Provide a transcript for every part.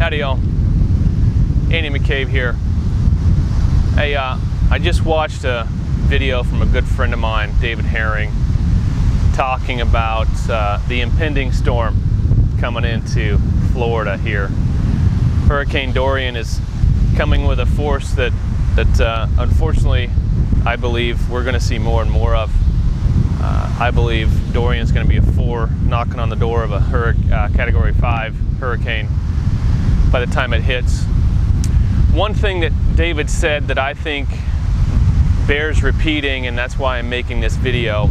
Howdy y'all, Andy McCabe here. Hey, I just watched a video from a good friend of mine, David Herring, talking about the impending storm coming into Florida here. Hurricane Dorian is coming with a force that unfortunately I believe we're going to see more and more of. I believe Dorian's going to be a 4 knocking on the door of a Category 5 hurricane by the time it hits. One thing that David said that I think bears repeating, and that's why I'm making this video,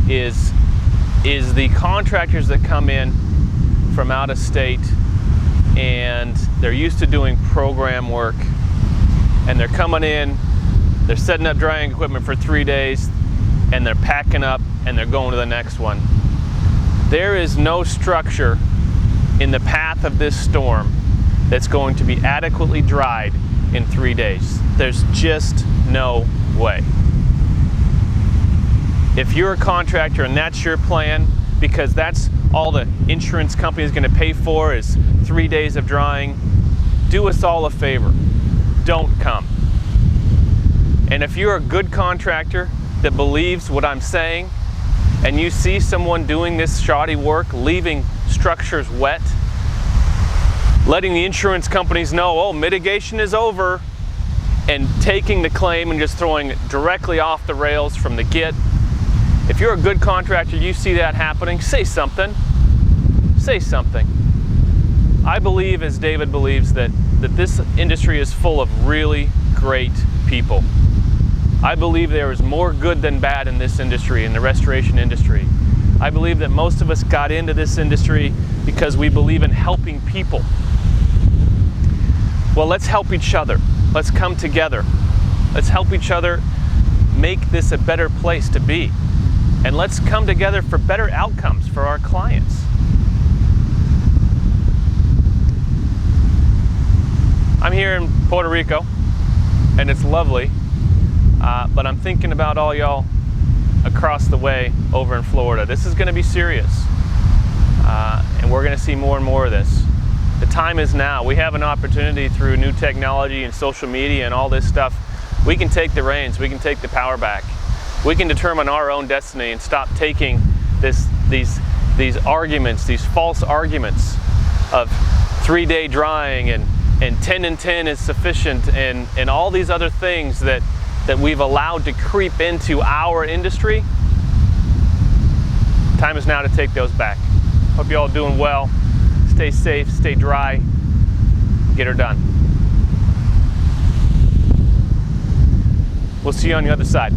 is the contractors that come in from out of state and they're used to doing program work, and they're coming in, they're setting up drying equipment for 3 days, and they're packing up and they're going to the next one. There is no structure in the path of this storm that's going to be adequately dried in 3 days. There's just no way. If you're a contractor and that's your plan, because that's all the insurance company is going to pay for is 3 days of drying, do us all a favor. Don't come. And if you're a good contractor that believes what I'm saying, and you see someone doing this shoddy work, leaving structures wet, letting the insurance companies know, oh, mitigation is over, and taking the claim and just throwing it directly off the rails from the get. If you're a good contractor, you see that happening, say something. Say something. I believe, as David believes, that this industry is full of really great people. I believe there is more good than bad in this industry, in the restoration industry. I believe that most of us got into this industry because we believe in helping people. Well, let's help each other. Let's come together. Let's help each other make this a better place to be. And let's come together for better outcomes for our clients. I'm here in Puerto Rico, and it's lovely. But I'm thinking about all y'all across the way over in Florida. This is going to be serious, and we're going to see more and more of this. The time is now. We have an opportunity through new technology and social media and all this stuff. We can take the reins. We can take the power back. We can determine our own destiny and stop taking these arguments, these false arguments of 3-day drying and 10 and 10 is sufficient and all these other things that we've allowed to creep into our industry. Time is now to take those back. Hope you all doing well. Stay safe, stay dry, get her done. We'll see you on the other side.